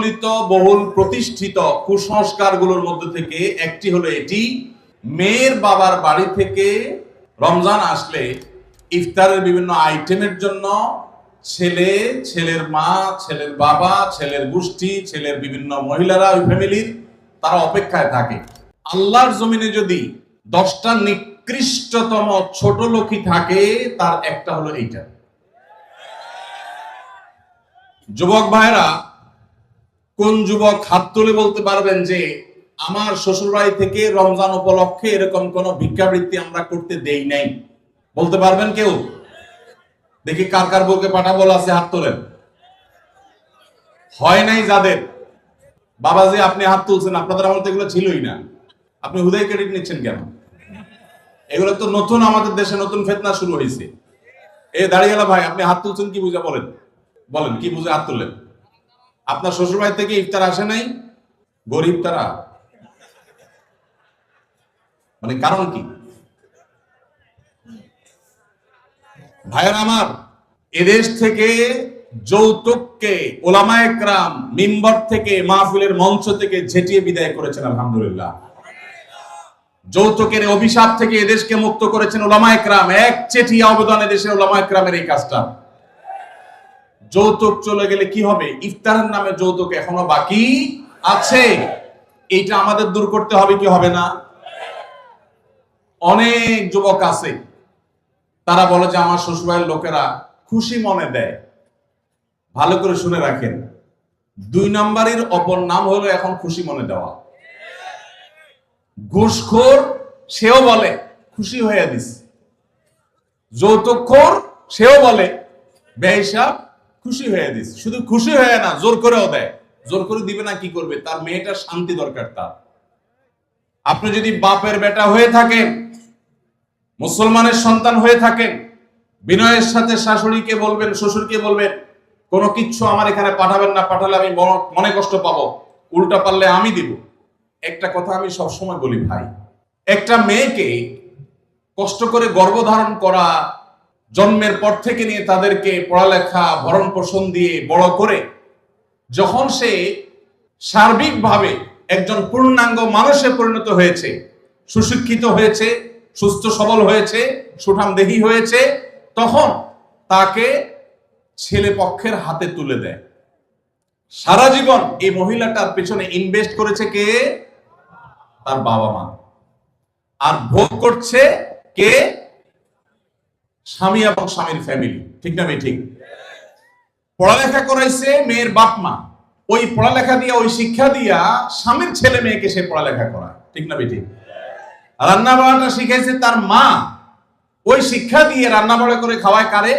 প্রচলিত বহুল প্রতিষ্ঠিত কুসংস্কারগুলোর মধ্যে থেকে একটি হলো এটি, মেয়ের বাবার বাড়ি থেকে রমজান আসলে ইফতারের বিভিন্ন আইটেমের জন্য ছেলে, ছেলের মা, ছেলের বাবা, ছেলের গোষ্ঠী, ছেলের বিভিন্ন মহিলারা, ওই ফ্যামিলির তারা অপেক্ষায় থাকে। আল্লাহর জমিনে যদি 10টা নিকৃষ্টতম ছোট লোকই থাকে, তার একটা হলো এইটা। যুবক ভাইরা, কোন যুবক হাত তুলে বলতে পারবেন যে আমার শ্বশুরবাড়ি থেকে রমজান উপলক্ষে এরকম কোন ভিক্ষাবৃত্তি আমরা করতে দেই নাই? বলতে পারবেন কেউ? দেখি কার কার বউকে পাঠাবো আছে, হাত তোলেন। হয় নাই যাদের। বাবাজি আপনি হাত তুলছেন, আপনাদের আমল তো এগুলো ছিলই না, আপনি হুদাই ক্রেডিট নিচ্ছেন কেন? এগুলো তো নতুন, আমাদের দেশে নতুন ফিতনা শুরু হয়েছে। এই দাঁড়িয়েলা ভাই, আপনি হাত তুলছেন কি বুঝে? বলেন বলেন কি বুঝে হাত তুললেন? আপনার শ্বশুরবাড়ি থেকে ইফতার আসে নাই? গরিব তারা, মানে কারণ কি? ভাইয়েরা আমার, এদেশ থেকে যৌতুককে ওলামায়ে কেরাম মিম্বর থেকে, মাহফিলের মঞ্চ থেকে ঝেঁটিয়ে বিদায় করেছেন, আলহামদুলিল্লাহ। যৌতুকের অভিশাপ থেকে এদেশকে মুক্ত করেছেন ওলামায়ে কেরাম। এক চেটিয়া অবদান এদেশের ওলামায়ে কেরামের এই কাজটা। যৌতুক চলে গেলে কি হবে? ইফতারের নামে যৌতুক এখনো বাকি আছে, এইটা আমাদের দূর করতে হবে কি হবে না? অনেক যুবক আছে, তারা বলে যে আমার শ্বশুরবাড়ির লোকেরা খুশি মনে দেয়। ভালো করে শুনে রাখেন, 2 নাম্বারের অপর নাম হলো এখন খুশি মনে দেওয়া। ঘুষখোর সেও বলে খুশি হয়ে দিস, যৌতুকখোর সেও বলে বেহিসাব খুশি হয়ে দিস। শুধু খুশি হয়ে না, জোর করেও দেয়। জোর করে দিবে না কি করবে? তার মেয়েটার শান্তি দরকার তার। আপনি যদি বাপের বেটা হয়ে থাকেন, মুসলমানের সন্তান হয়ে থাকেন, বিনয়ের সাথে শাশুড়িকে বলবেন, শ্বশুরকে বলবেন কোনো কিচ্ছু আমার এখানে পাঠাবেন না, পাঠালে আমি মনে কষ্ট পাবো, উল্টা পারলে আমি দিব। একটা কথা আমি সবসময় বলি ভাই, একটা মেয়েকে কষ্ট করে গর্ভধারণ করা, জন্মের পর থেকে নিয়ে তাদেরকে পড়ালেখা ভরণ পোষণ দিয়ে বড় করে যখন সে সার্বিকভাবে একজন পূর্ণাঙ্গ মানুষে পরিণত হয়েছে, সুশিক্ষিত হয়েছে, সুস্থ সবল হয়েছে, সুঠামদেহী হয়েছে, তখন তাকে ছেলে পক্ষের হাতে তুলে দেয়। সারা জীবন এই মহিলাটার পেছনে ইনভেস্ট করেছে কে? তার বাবা মা। আর ভোগ করছে কে? স্বামী এবং স্বামীর ফ্যামিলি। ঠিক না ভাই? ঠিক। পড়ালেখা করাইছে মেয়ের বাপ মা, ওই পড়ালেখা দিয়া, ওই শিক্ষা দিয়া স্বামীর ছেলে মেয়েকে সে পড়ালেখা করায়। ঠিক না ভাই? ঠিক। রান্না বাড়াটা শিখাইছে তার মা, ওই শিক্ষা দিয়ে রান্না বাড়া করে খাওয়ায় কারে?